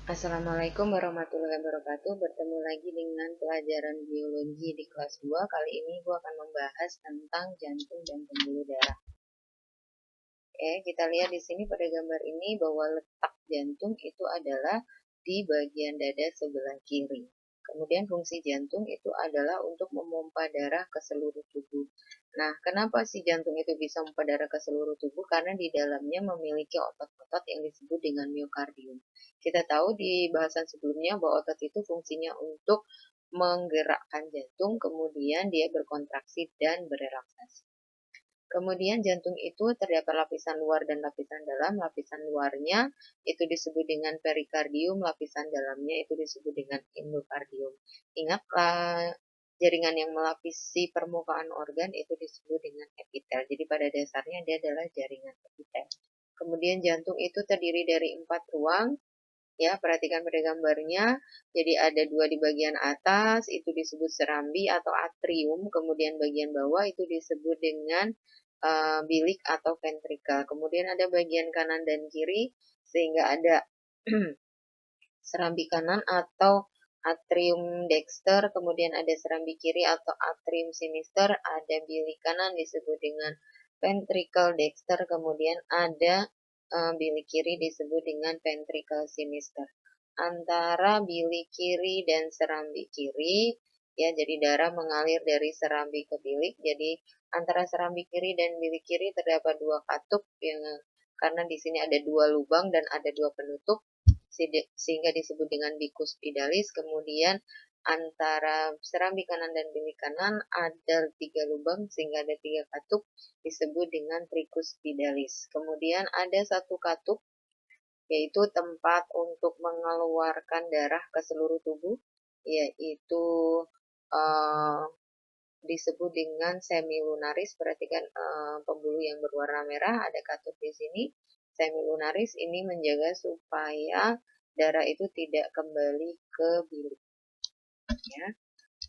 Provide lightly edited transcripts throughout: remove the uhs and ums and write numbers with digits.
Assalamualaikum warahmatullahi wabarakatuh. Bertemu lagi dengan pelajaran biologi di kelas 2. Kali ini gue akan membahas tentang jantung dan pembuluh darah. Oke, kita lihat di sini pada gambar ini bahwa letak jantung itu adalah di bagian dada sebelah kiri. Kemudian fungsi jantung itu adalah untuk memompa darah ke seluruh tubuh. Nah, kenapa si jantung itu bisa memompa darah ke seluruh tubuh? Karena di dalamnya memiliki otot-otot yang disebut dengan miokardium. Kita tahu di bahasan sebelumnya bahwa otot itu fungsinya untuk menggerakkan jantung, kemudian dia berkontraksi dan berelaksasi. Kemudian jantung itu terdapat lapisan luar dan lapisan dalam. Lapisan luarnya itu disebut dengan perikardium, lapisan dalamnya itu disebut dengan endokardium. Ingatlah, jaringan yang melapisi permukaan organ itu disebut dengan epitel. Jadi pada dasarnya dia adalah jaringan epitel. Kemudian jantung itu terdiri dari 4 ruang. Ya, perhatikan pada gambarnya. Jadi ada 2 di bagian atas, itu disebut serambi atau atrium. Kemudian bagian bawah itu disebut dengan bilik atau ventrikel. Kemudian ada bagian kanan dan kiri, sehingga ada serambi kanan atau atrium dexter, kemudian ada serambi kiri atau atrium sinister, ada bilik kanan disebut dengan ventricle dexter, kemudian ada bilik kiri disebut dengan ventricle sinister. Antara bilik kiri dan serambi kiri, ya, jadi darah mengalir dari serambi ke bilik. Jadi antara serambi kiri dan bilik kiri terdapat 2 katup yang karena di sini ada 2 lubang dan ada 2 penutup sehingga disebut dengan bikuspidalis. Kemudian antara serambi kanan dan bilik kanan ada 3 lubang sehingga ada 3 katup disebut dengan trikuspidalis. Kemudian ada 1 katup yaitu tempat untuk mengeluarkan darah ke seluruh tubuh, yaitu uh, disebut dengan semilunaris. Perhatikan pembuluh yang berwarna merah, ada katup di sini. Semilunaris ini menjaga supaya darah itu tidak kembali ke bilik. Ya.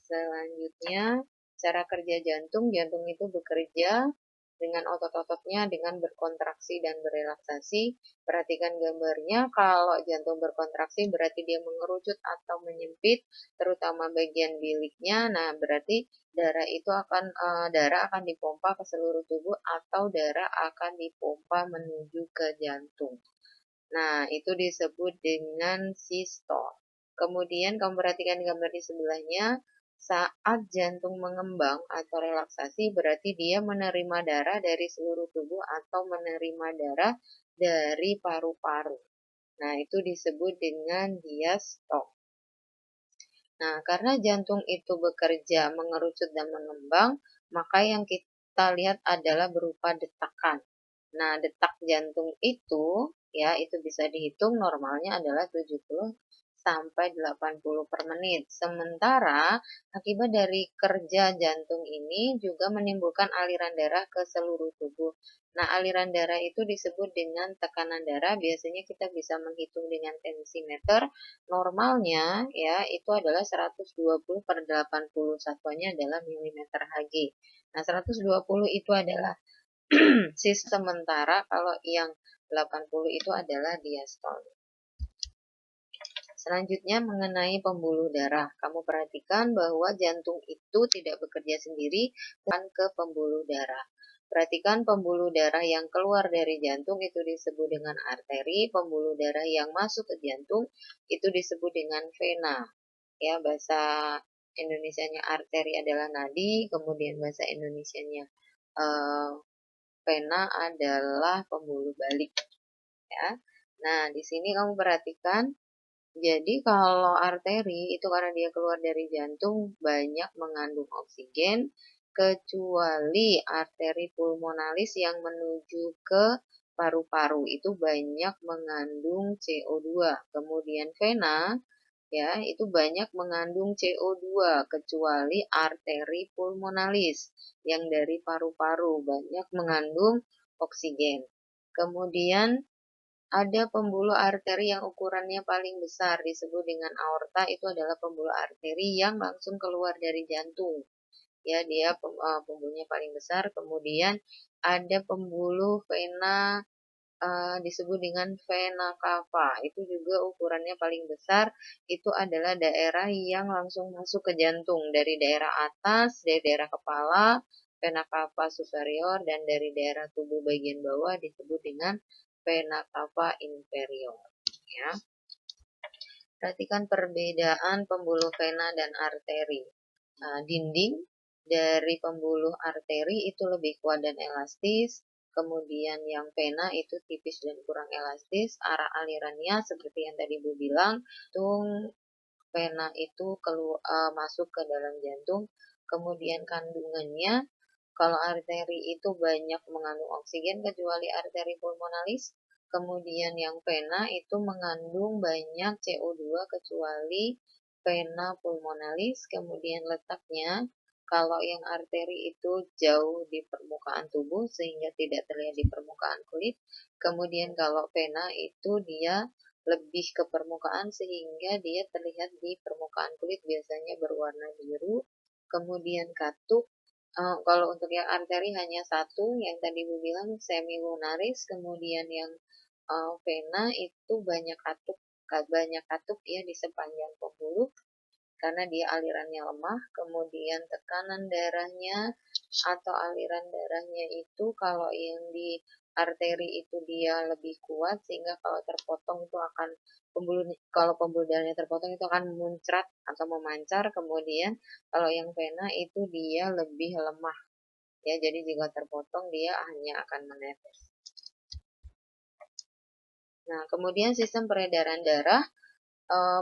Selanjutnya, cara kerja jantung. Jantung itu bekerja dengan otot-ototnya dengan berkontraksi dan berelaksasi. Perhatikan gambarnya, kalau jantung berkontraksi berarti dia mengerucut atau menyempit, terutama bagian biliknya. Nah, berarti darah akan dipompa ke seluruh tubuh atau darah akan dipompa menuju ke jantung. Nah, itu disebut dengan sistol. Kemudian kamu perhatikan gambar di sebelahnya, saat jantung mengembang atau relaksasi berarti dia menerima darah dari seluruh tubuh atau menerima darah dari paru-paru. Nah, itu disebut dengan diastol. Nah, karena jantung itu bekerja mengerucut dan mengembang, maka yang kita lihat adalah berupa detakan. Nah, detak jantung itu, ya, itu bisa dihitung normalnya adalah 70 sampai 80 per menit. Sementara akibat dari kerja jantung ini juga menimbulkan aliran darah ke seluruh tubuh. Nah, aliran darah itu disebut dengan tekanan darah. Biasanya kita bisa menghitung dengan tensimeter. Normalnya ya itu adalah 120 per 80. Satuannya adalah milimeter Hg. Nah, 120 itu adalah sementara, kalau yang 80 itu adalah diastol. Selanjutnya mengenai pembuluh darah. Kamu perhatikan bahwa jantung itu tidak bekerja sendiri dan ke pembuluh darah. Perhatikan pembuluh darah yang keluar dari jantung itu disebut dengan arteri, pembuluh darah yang masuk ke jantung itu disebut dengan vena. Ya, bahasa Indonesianya arteri adalah nadi, kemudian bahasa Indonesianya vena adalah pembuluh balik. Ya. Nah, di sini kamu perhatikan, jadi kalau arteri itu karena dia keluar dari jantung banyak mengandung oksigen, kecuali arteri pulmonalis yang menuju ke paru-paru itu banyak mengandung CO2. Kemudian vena ya itu banyak mengandung CO2 kecuali arteri pulmonalis yang dari paru-paru banyak mengandung oksigen. Kemudian ada pembuluh arteri yang ukurannya paling besar disebut dengan aorta, itu adalah pembuluh arteri yang langsung keluar dari jantung. Ya, dia pembuluhnya paling besar. Kemudian ada pembuluh vena disebut dengan vena cava. Itu juga ukurannya paling besar, itu adalah daerah yang langsung masuk ke jantung. Dari daerah atas, dari daerah kepala, vena cava superior, dan dari daerah tubuh bagian bawah disebut dengan vena cava inferior. Ya. Perhatikan perbedaan pembuluh vena dan arteri. Dinding dari pembuluh arteri itu lebih kuat dan elastis, kemudian yang vena itu tipis dan kurang elastis. Arah alirannya seperti yang tadi Bu bilang, vena itu masuk ke dalam jantung, kemudian kandungannya, kalau arteri itu banyak mengandung oksigen kecuali arteri pulmonalis, kemudian yang vena itu mengandung banyak CO2 kecuali vena pulmonalis, kemudian letaknya, kalau yang arteri itu jauh di permukaan tubuh sehingga tidak terlihat di permukaan kulit, kemudian kalau vena itu dia lebih ke permukaan sehingga dia terlihat di permukaan kulit, biasanya berwarna biru, kemudian katup. Kalau untuk yang arteri hanya satu, yang tadi Bu bilang semilunaris, kemudian yang vena itu banyak katup ya di sepanjang pembuluh karena dia alirannya lemah, kemudian tekanan darahnya atau aliran darahnya itu kalau yang di arteri itu dia lebih kuat sehingga kalau terpotong itu akan kalau pembuluh darahnya terpotong itu akan muncrat atau memancar, kemudian kalau yang vena itu dia lebih lemah ya, jadi jika terpotong dia hanya akan menetes. Nah, kemudian sistem peredaran darah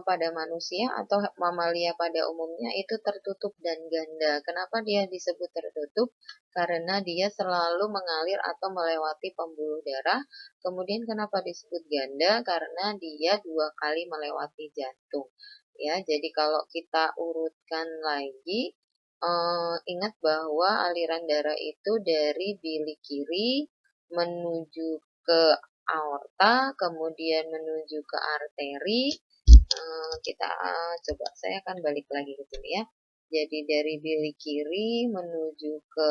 pada manusia atau mamalia pada umumnya itu tertutup dan ganda. Kenapa dia disebut tertutup? Karena dia selalu mengalir atau melewati pembuluh darah. Kemudian kenapa disebut ganda? Karena dia 2 kali melewati jantung. Ya, jadi kalau kita urutkan lagi, ingat bahwa aliran darah itu dari bilik kiri menuju ke aorta, kemudian menuju ke arteri. Kita coba, saya akan balik lagi ke sini ya. Jadi dari bilik kiri menuju ke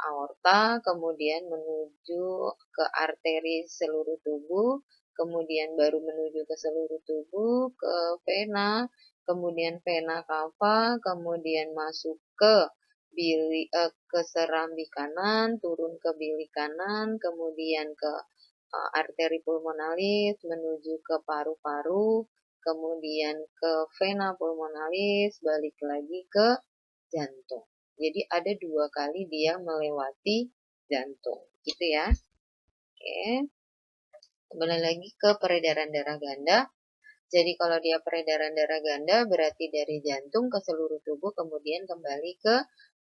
aorta, kemudian menuju ke arteri seluruh tubuh, kemudian baru menuju ke seluruh tubuh, ke vena, kemudian vena cava, kemudian masuk ke ke serambi kanan, turun ke bilik kanan, kemudian ke arteri pulmonalis, menuju ke paru-paru, kemudian ke vena pulmonalis, balik lagi ke jantung. Jadi ada 2 kali dia melewati jantung, gitu ya. Oke. Kembali lagi ke peredaran darah ganda. Jadi kalau dia peredaran darah ganda berarti dari jantung ke seluruh tubuh kemudian kembali ke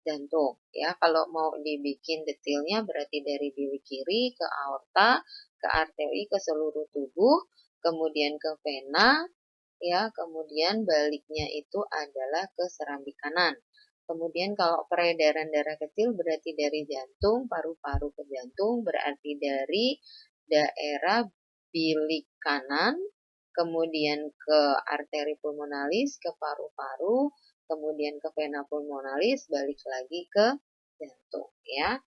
jantung. Ya, kalau mau dibikin detailnya berarti dari bilik kiri ke aorta, ke arteri, ke seluruh tubuh, kemudian ke vena, ya, kemudian baliknya itu adalah ke serambi kanan. Kemudian kalau peredaran darah kecil berarti dari jantung, paru-paru ke jantung, berarti dari daerah bilik kanan, kemudian ke arteri pulmonalis, ke paru-paru, kemudian ke vena pulmonalis, balik lagi ke jantung ya.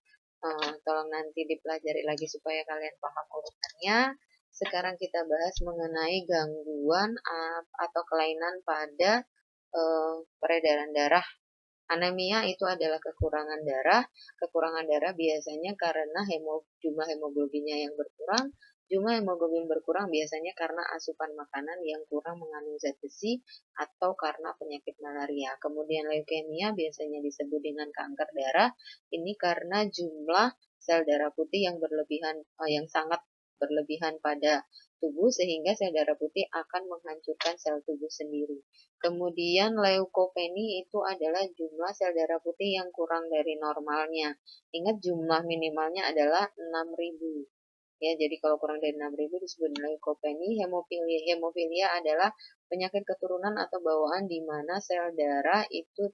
Tolong nanti dipelajari lagi supaya kalian paham urutannya. Sekarang kita bahas mengenai gangguan atau kelainan pada peredaran darah. Anemia itu adalah kekurangan darah. Kekurangan darah biasanya karena jumlah hemoglobinnya yang berkurang. Jumlah hemoglobin berkurang biasanya karena asupan makanan yang kurang mengandung zat besi atau karena penyakit malaria. Kemudian leukemia biasanya disebut dengan kanker darah. Ini karena jumlah sel darah putih yang berlebihan, yang sangat berlebihan pada tubuh sehingga sel darah putih akan menghancurkan sel tubuh sendiri. Kemudian leukopeni itu adalah jumlah sel darah putih yang kurang dari normalnya. Ingat jumlah minimalnya adalah 6.000. Ya, jadi kalau kurang dari 6.000 disebut leukopeni. Hemofilia adalah penyakit keturunan atau bawaan di mana sel darah itu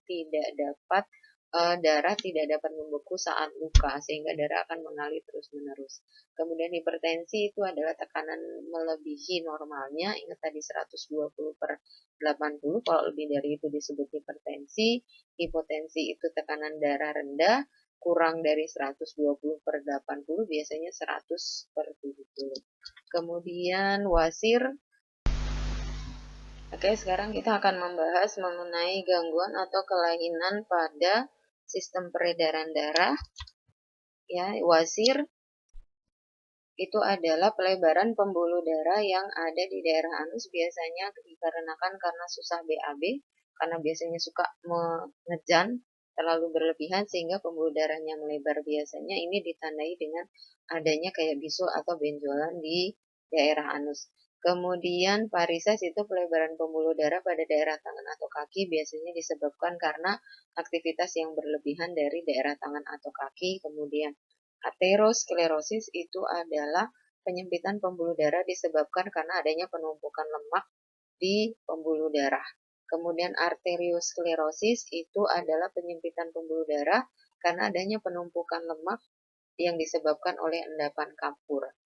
darah tidak dapat membeku saat luka sehingga darah akan mengalir terus-menerus. Kemudian hipertensi itu adalah tekanan melebihi normalnya. Ingat tadi 120/80, kalau lebih dari itu disebut hipertensi. Hipotensi itu tekanan darah rendah. kurang dari 120/80, biasanya 100/70. Kemudian wasir. Oke, sekarang kita akan membahas mengenai gangguan atau kelainan pada sistem peredaran darah. Ya, wasir itu adalah pelebaran pembuluh darah yang ada di daerah anus, biasanya dikarenakan karena susah BAB, karena biasanya suka mengejan terlalu berlebihan sehingga pembuluh darahnya melebar. Biasanya ini ditandai dengan adanya kayak bisul atau benjolan di daerah anus. Kemudian varises itu pelebaran pembuluh darah pada daerah tangan atau kaki, biasanya disebabkan karena aktivitas yang berlebihan dari daerah tangan atau kaki. Kemudian aterosklerosis itu adalah penyempitan pembuluh darah disebabkan karena adanya penumpukan lemak di pembuluh darah. Kemudian arteriosklerosis itu adalah penyempitan pembuluh darah karena adanya penumpukan lemak yang disebabkan oleh endapan kapur.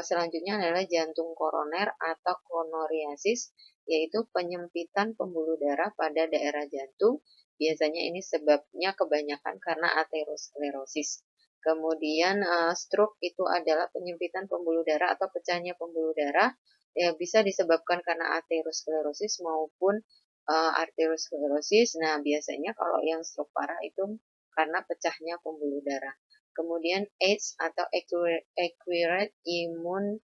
Selanjutnya adalah jantung koroner atau koronariasis, yaitu penyempitan pembuluh darah pada daerah jantung. Biasanya ini sebabnya kebanyakan karena aterosklerosis. Kemudian stroke itu adalah penyempitan pembuluh darah atau pecahnya pembuluh darah, yang bisa disebabkan karena aterosklerosis maupun arteriosklerosis. Nah, biasanya kalau yang stroke parah itu karena pecahnya pembuluh darah. Kemudian AIDS atau Acquired Immune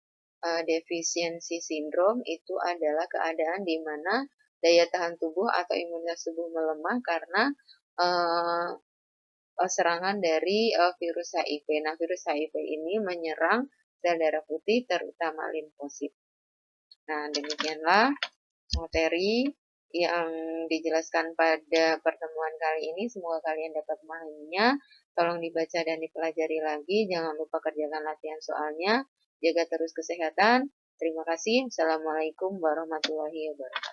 Deficiency Syndrome itu adalah keadaan di mana daya tahan tubuh atau imunitas tubuh melemah karena serangan dari virus HIV. Nah, virus HIV ini menyerang sel darah putih terutama limfosit. Nah, demikianlah materi yang dijelaskan pada pertemuan kali ini. Semoga kalian dapat memahaminya. Tolong dibaca dan dipelajari lagi. Jangan lupa kerjakan latihan soalnya. Jaga terus kesehatan. Terima kasih. Assalamualaikum warahmatullahi wabarakatuh.